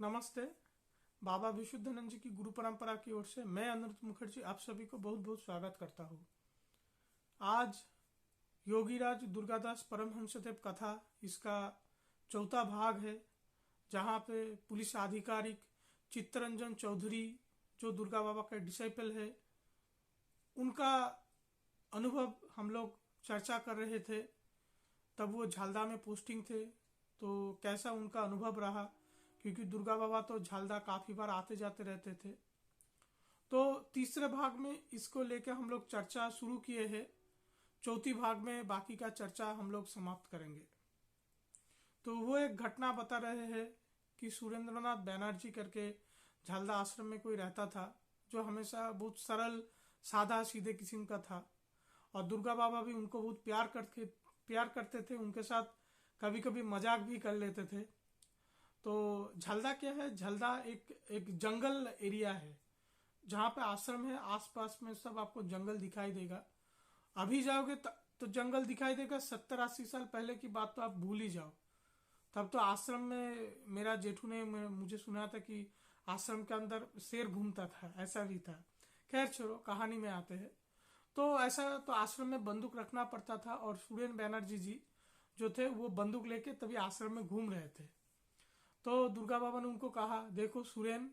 नमस्ते। बाबा विशुद्धानंद जी की गुरु परंपरा की ओर से मैं अनिरुद्ध मुखर्जी आप सभी को बहुत बहुत स्वागत करता हूँ। आज योगीराज दुर्गादास परमहंसदेव कथा इसका चौथा भाग है, जहाँ पे पुलिस आधिकारिक चित्तरंजन चौधरी जो दुर्गा बाबा का डिसाइपल है, उनका अनुभव हम लोग चर्चा कर रहे थे। तब वो झालदा में पोस्टिंग थे, तो कैसा उनका अनुभव रहा, क्योंकि दुर्गा बाबा तो झालदा काफ़ी बार आते जाते रहते थे। तो तीसरे भाग में इसको लेकर हम लोग चर्चा शुरू किए हैं। चौथी भाग में बाकी का चर्चा हम लोग समाप्त करेंगे। तो वो एक घटना बता रहे हैं कि सुरेंद्रनाथ बैनर्जी करके झालदा आश्रम में कोई रहता था, जो हमेशा बहुत सरल सादा सीधे किस्म का था, और दुर्गा बाबा भी उनको बहुत प्यार करते थे। उनके साथ कभी कभी मजाक भी कर लेते थे। तो झलदा क्या है? झलदा एक जंगल एरिया है, जहाँ पे आश्रम है। आसपास में सब आपको जंगल दिखाई देगा। अभी जाओगे तो जंगल दिखाई देगा। 70-80 साल पहले की बात तो आप भूल ही जाओ। तब तो आश्रम में मेरा जेठू ने मुझे सुना था कि आश्रम के अंदर शेर घूमता था, ऐसा भी था। खैर छोड़ो, कहानी में आते हैं। तो ऐसा तो आश्रम में बंदूक रखना पड़ता था, और सुरेन बैनर्जी जी जो थे वो बंदूक लेके तभी आश्रम में घूम रहे थे। तो दुर्गा बाबा ने उनको कहा, देखो सुरेन,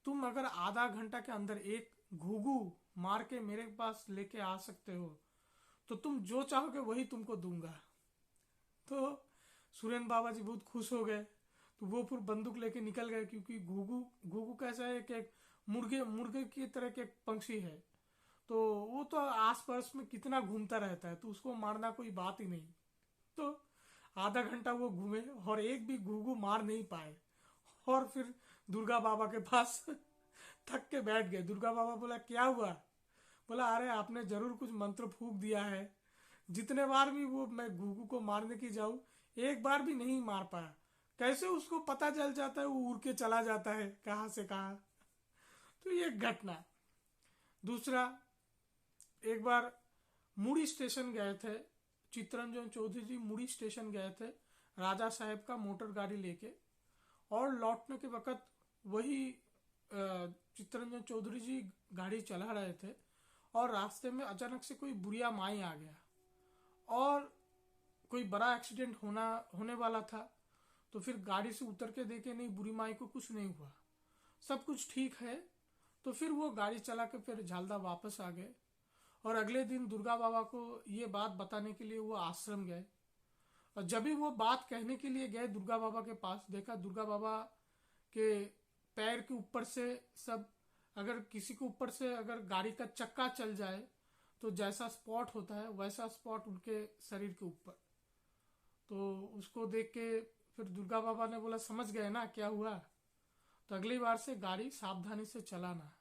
तुम अगर आधा घंटा के अंदर एक घुघू मार के मेरे पास लेके आ सकते हो तो तुम जो चाहोगे वही तुमको दूंगा। तो सुरेन बाबा जी बहुत खुश हो गए। तो वो फिर बंदूक लेके निकल गए, क्योंकि घुघू घुघू कैसा है कि एक मुर्गे मुर्गे की तरह के एक पंक्षी है। तो वो तो आस पास में कितना घूमता रहता है, तो उसको मारना कोई बात ही नहीं। तो आधा घंटा वो घूमे और एक भी घुघू मार नहीं पाए, और फिर दुर्गा बाबा के पास थक के बैठ गए। दुर्गा बाबा बोला, क्या हुआ? बोला, अरे आपने जरूर कुछ मंत्र फूक दिया है। जितने बार भी वो मैं घुघू को मारने की जाऊं, एक बार भी नहीं मार पाया। कैसे उसको पता चल जाता है, वो उड़ के चला जाता है कहाँ से कहाँ। तो ये एक घटना। दूसरा, एक बार मुड़ी स्टेशन गए थे, चित्तरंजन चौधरी जी मुड़ी स्टेशन गए थे राजा साहेब का मोटर गाड़ी लेके, और लौटने के वक्त वही चित्तरंजन चौधरी जी गाड़ी चला रहे थे, और रास्ते में अचानक से कोई बुढ़िया माई आ गया, और कोई बड़ा एक्सीडेंट होने वाला था। तो फिर गाड़ी से उतर के देखे, नहीं, बुढ़ी माई को कुछ नहीं हुआ, सब कुछ ठीक है। तो फिर वो गाड़ी चला के फिर झालदा वापस आ गए, और अगले दिन दुर्गा बाबा को ये बात बताने के लिए वो आश्रम गए। और जब भी वो बात कहने के लिए गए दुर्गा बाबा के पास, देखा दुर्गा बाबा के पैर के ऊपर से सब, अगर किसी के ऊपर से अगर गाड़ी का चक्का चल जाए तो जैसा स्पॉट होता है वैसा स्पॉट उनके शरीर के ऊपर। तो उसको देख के फिर दुर्गा बाबा ने बोला, समझ गए ना क्या हुआ? तो अगली बार से गाड़ी सावधानी से चलाना।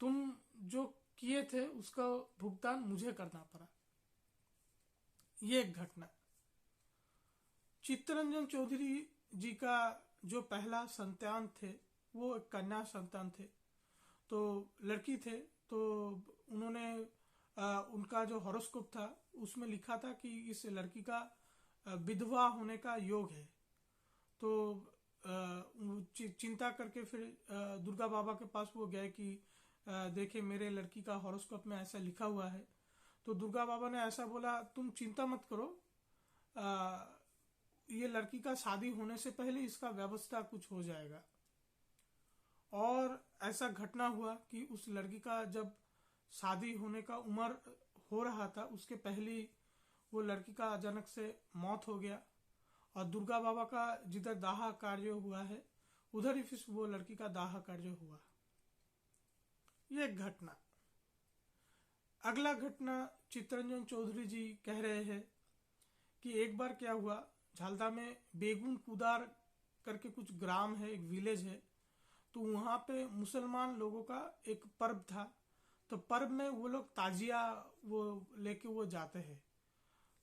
तुम जो किए थे उसका भुगतान मुझे करना पड़ा। ये एक घटना। चित्तरंजन चौधरी जी का जो पहला संतान थे, वो एक कन्या संतान थे। तो लड़की थे, तो उन्होंने उनका जो हॉरोस्कोप था उसमें लिखा था कि इस लड़की का विधवा होने का योग है। तो चिंता करके फिर दुर्गा बाबा के पास वो गए कि देखे, मेरे लड़की का हॉरोस्कोप में ऐसा लिखा हुआ है। तो दुर्गा बाबा ने ऐसा बोला, तुम चिंता मत करो, ये लड़की का शादी होने से पहले इसका व्यवस्था कुछ हो जाएगा। और ऐसा घटना हुआ कि उस लड़की का जब शादी होने का उम्र हो रहा था, उसके पहले वो लड़की का अचानक से मौत हो गया। और दुर्गा बाबा का जिधर दाह कार्य हुआ है, उधर ही फिर वो लड़की का दाह कार्य हुआ। ये एक घटना। अगला घटना, चित्तरंजन चौधरी जी कह रहे हैं कि एक बार क्या हुआ, झालदा में बेगुन कुदार करके कुछ ग्राम है, एक विलेज है। तो वहाँ पे मुसलमान लोगों का एक पर्व था। तो पर्व में वो लोग ताजिया वो लेके वो जाते हैं।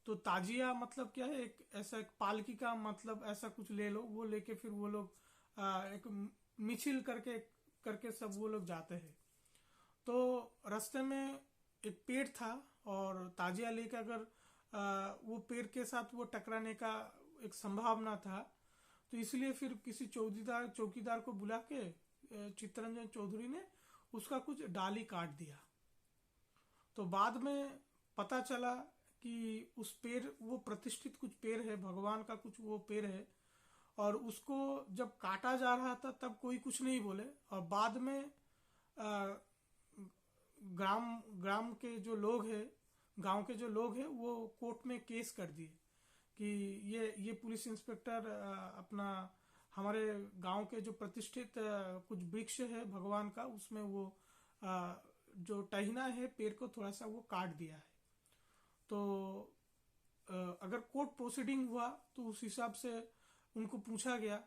तो ताजिया मतलब क्या है, एक ऐसा एक पालकी का मतलब ऐसा कुछ ले लो, वो लेके फिर वो लोग एक मिছিল करके करके सब वो लोग जाते हैं। तो रास्ते में एक पेड़ था, और ताजिया लेके अगर वो पेड़ के साथ वो टकराने का एक संभावना था। तो तो इसलिए फिर किसी चौकीदार को बुला के चित्तरंजन चौधरी ने उसका कुछ डाली काट दिया। तो बाद में पता चला कि उस पेड़, वो प्रतिष्ठित कुछ पेड़ है, भगवान का कुछ वो पेड़ है, और उसको जब काटा जा रहा था तब कोई कुछ नहीं बोले, और बाद में ग्राम के जो लोग हैं, गांव के जो लोग हैं, वो कोर्ट में केस कर दिए कि ये पुलिस इंस्पेक्टर अपना हमारे गांव के जो प्रतिष्ठित कुछ वृक्ष है भगवान का, उसमें वो जो टहना है पेड़ को थोड़ा सा वो काट दिया है। तो अगर कोर्ट प्रोसीडिंग हुआ तो उस हिसाब से उनको पूछा गया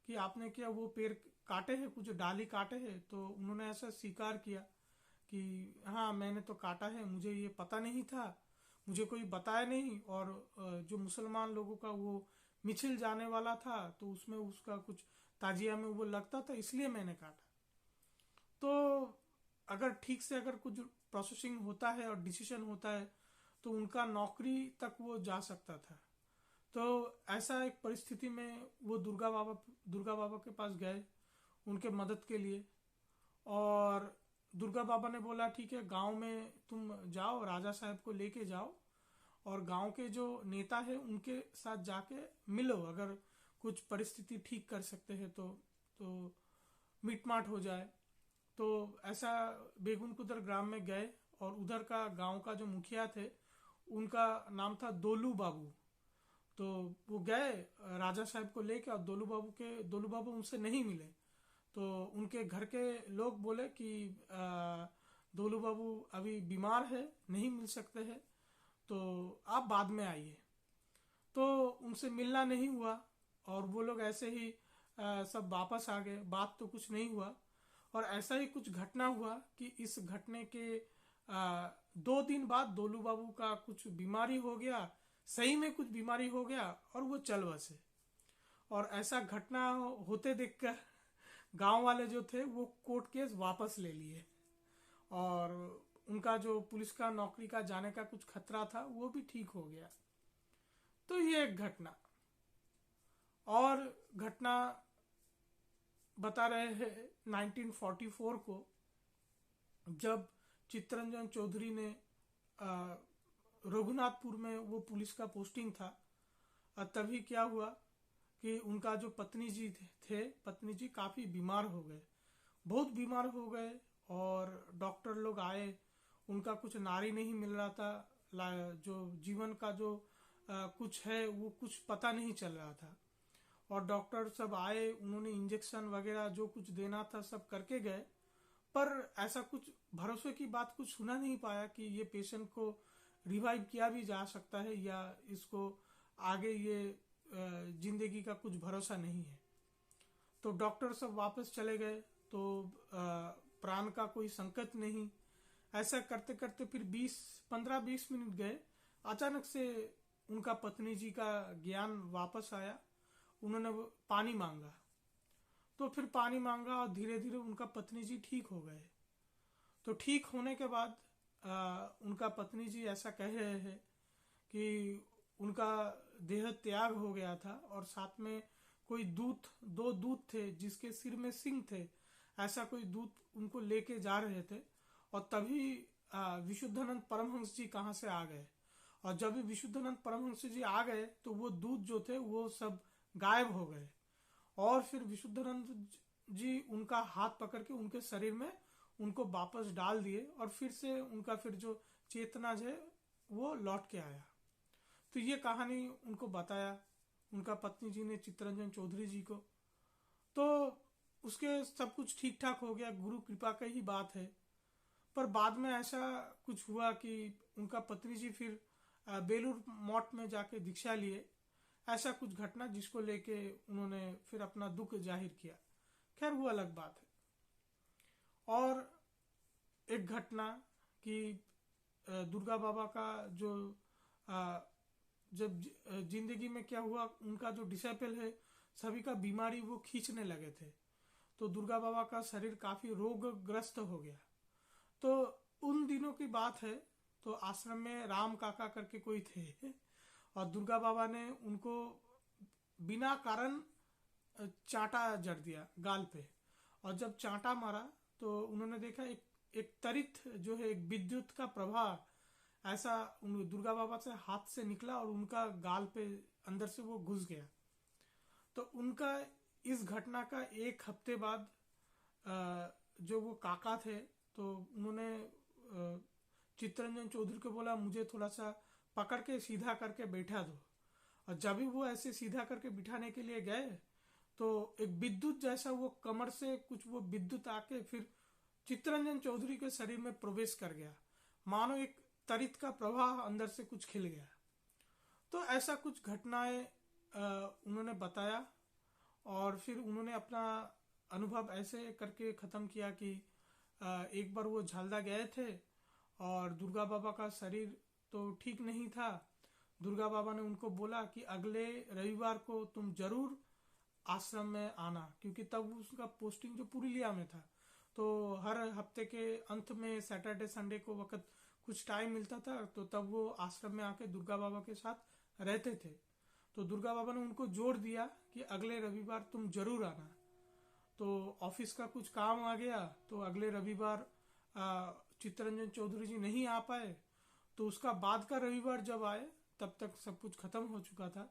कि आपने क्या वो पेड़ काटे हैं, कुछ डाली काटे हैं? तो उन्होंने ऐसा स्वीकार किया कि हाँ मैंने तो काटा है, मुझे ये पता नहीं था, मुझे कोई बताया नहीं, और जो मुसलमान लोगों का वो मिছিল जाने वाला था तो उसमें उसका कुछ ताजिया में वो लगता था, इसलिए मैंने काटा। तो अगर ठीक से अगर कुछ प्रोसेसिंग होता है और डिसीजन होता है तो उनका नौकरी तक वो जा सकता था। तो ऐसा एक परिस्थिति में वो दुर्गा बाबा के पास गए उनके मदद के लिए, और दुर्गा बाबा ने बोला ठीक है, गांव में तुम जाओ, राजा साहब को लेके जाओ, और गांव के जो नेता है उनके साथ जाके मिलो, अगर कुछ परिस्थिति ठीक कर सकते हैं तो मिटमाट हो जाए। तो ऐसा बेगुन कुदर ग्राम में गए, और उधर का गांव का जो मुखिया थे उनका नाम था दोलू बाबू। तो वो गए राजा साहब को लेके, और दोलू बाबू उनसे नहीं मिले। तो उनके घर के लोग बोले कि दोलू बाबू अभी बीमार है, नहीं मिल सकते हैं, तो आप बाद में आइए। तो उनसे मिलना नहीं हुआ, और वो लोग ऐसे ही सब वापस आ गए, बात तो कुछ नहीं हुआ। और ऐसा ही कुछ घटना हुआ कि इस घटने के 2 दिन बाद दोलू बाबू का कुछ बीमारी हो गया, सही में कुछ बीमारी हो गया, और वो चल बसे। और ऐसा घटना होते देखकर गांव वाले जो थे वो कोर्ट केस वापस ले लिए, और उनका जो पुलिस का नौकरी का जाने का कुछ खतरा था वो भी ठीक हो गया। तो ये एक घटना। और घटना बता रहे हैं 1944 को, जब चित्तरंजन चौधरी ने रघुनाथपुर में वो पुलिस का पोस्टिंग था, तभी क्या हुआ कि उनका जो पत्नी जी काफी बीमार हो गए, बहुत बीमार हो गए, और डॉक्टर लोग आए, उनका कुछ नारी नहीं मिल रहा था, जो जीवन का जो कुछ है वो कुछ पता नहीं चल रहा था। और डॉक्टर सब आए, उन्होंने इंजेक्शन वगैरह जो कुछ देना था सब करके गए, पर ऐसा कुछ भरोसे की बात कुछ सुना नहीं पाया कि ये पेशेंट को रिवाइव किया भी जा सकता है, या इसको आगे ये जिंदगी का कुछ भरोसा नहीं है। तो डॉक्टर सब वापस चले गए, तो प्राण का कोई संकट नहीं। ऐसा करते करते फिर 15-20 मिनट गए, अचानक से उनका पत्नी जी का ज्ञान वापस आया। उन्होंने पानी मांगा, तो फिर पानी मांगा, और धीरे धीरे उनका पत्नी जी ठीक हो गए। तो ठीक होने के बाद उनका पत्नी जी ऐसा कह रहे हैं कि उनका देह त्याग हो गया था, और साथ में कोई दो दूत थे जिसके सिर में सिंह थे, ऐसा कोई दूत उनको लेके जा रहे थे। और तभी विशुद्धानंद परमहंस जी कहाँ से आ गए, और जब भी विशुद्धानंद परमहंस जी आ गए तो वो दूत जो थे वो सब गायब हो गए। और फिर विशुद्धानंद जी उनका हाथ पकड़ के उनके शरीर में उनको वापस डाल दिए, और फिर से उनका फिर जो चेतना है वो लौट के आया। तो ये कहानी उनको बताया उनका पत्नी जी ने चित्तरंजन चौधरी जी को। तो उसके सब कुछ ठीक ठाक हो गया, गुरु कृपा का ही बात है। पर बाद में ऐसा कुछ हुआ कि उनका पत्नी जी फिर बेलूर मठ में जाके दीक्षा लिए, ऐसा कुछ घटना जिसको लेके उन्होंने फिर अपना दुख जाहिर किया। खैर वो अलग बात है। और एक घटना कि दुर्गा बाबा का जो जब जिंदगी में क्या हुआ, उनका जो डिसाइपल है सभी का बीमारी वो खींचने लगे थे, तो दुर्गा बाबा का शरीर काफी रोगग्रस्त हो गया। तो उन दिनों की बात है, तो आश्रम में राम काका करके कोई थे, और दुर्गा बाबा ने उनको बिना कारण चांटा जड़ दिया गाल पे। और जब चांटा मारा तो उन्होंने देखा एक तरित जो है, एक विद्युत का प्रवाह ऐसा दुर्गा बाबा से हाथ से निकला और उनका गाल पे अंदर से वो घुस गया। तो उनका इस घटना का एक हफ्ते बाद जो वो काका थे, तो उन्होंने चित्तरंजन चौधरी को बोला, मुझे थोड़ा सा पकड़ के सीधा करके बैठा दो। और जब भी वो ऐसे सीधा करके बिठाने के लिए गए तो एक विद्युत जैसा वो कमर से कुछ वो विद्युत आके फिर चित्तरंजन चौधरी के शरीर में प्रवेश कर गया, मानो एक तरित का प्रवाह अंदर से कुछ खिल गया। तो ऐसा कुछ घटनाएं उन्होंने बताया और फिर उन्होंने अपना अनुभव ऐसे करके ख़त्म किया कि एक बार वो झालदा गए थे और दुर्गा बाबा का शरीर तो ठीक नहीं था। दुर्गा बाबा ने उनको बोला कि अगले रविवार को तुम जरूर आश्रम में आना, क्योंकि तब उसका पोस्टिंग जो पुरुलिया में था, तो हर हफ्ते के अंत में सैटरडे संडे को वक्त कुछ टाइम मिलता था, तो तब वो आश्रम में आके दुर्गा बाबा के साथ रहते थे। तो दुर्गा बाबा ने उनको जोर दिया कि अगले रविवार तुम जरूर आना। तो ऑफिस का कुछ काम आ गया, तो अगले रविवार चित्तरंजन चौधरी जी नहीं आ पाए। तो उसका बाद का रविवार जब आए तब तक सब कुछ खत्म हो चुका था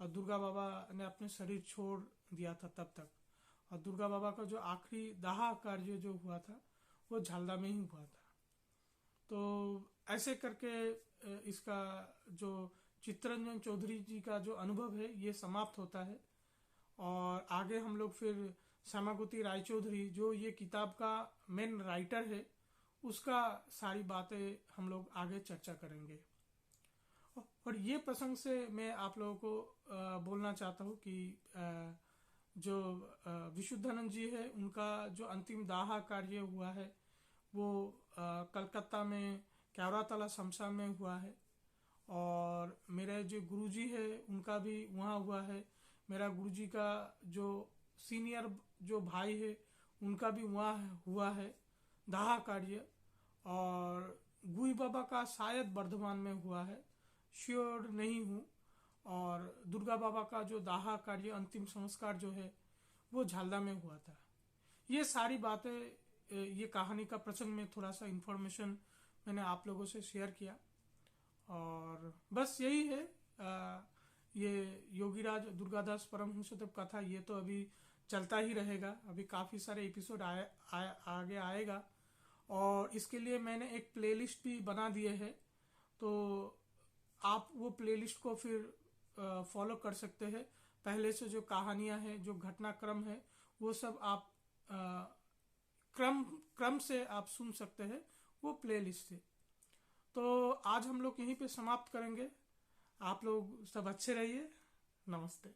और दुर्गा बाबा ने अपने शरीर छोड़ दिया था तब तक। और दुर्गा बाबा का जो आखिरी दाह कार्य जो हुआ था वो झालदा में ही हुआ था। तो ऐसे करके इसका जो चित्तरंजन चौधरी जी का जो अनुभव है ये समाप्त होता है। और आगे हम लोग फिर श्यामागुती रायचौधरी जो ये किताब का मेन राइटर है उसका सारी बातें हम लोग आगे चर्चा करेंगे। और ये प्रसंग से मैं आप लोगों को बोलना चाहता हूँ कि जो विशुद्धानंद जी है उनका जो अंतिम दाह कार्य हुआ है वो कलकत्ता में क्यावरातला शमशान में हुआ है। और मेरे जो गुरुजी है उनका भी वहाँ हुआ है। मेरा गुरुजी का जो सीनियर जो भाई है उनका भी वहाँ हुआ है दाह कार्य। और गुई बाबा का शायद बर्धमान में हुआ है, श्योर नहीं हूँ। और दुर्गा बाबा का जो दाह कार्य अंतिम संस्कार जो है वो झालदा में हुआ था। ये सारी बातें, ये कहानी का प्रसंग में थोड़ा सा इन्फॉर्मेशन मैंने आप लोगों से शेयर किया। और बस यही है, ये योगीराज दुर्गादास परमहंसदेव कथा ये तो अभी चलता ही रहेगा। अभी काफ़ी सारे एपिसोड आगे आएगा और इसके लिए मैंने एक प्लेलिस्ट भी बना दिए है, तो आप वो प्लेलिस्ट को फिर फॉलो कर सकते हैं। पहले से जो कहानियां हैं, जो घटनाक्रम है, वो सब आप क्रम से आप सुन सकते हैं, वो प्लेलिस्ट है। तो आज हम लोग यहीं पे समाप्त करेंगे। आप लोग सब अच्छे रहिए। नमस्ते।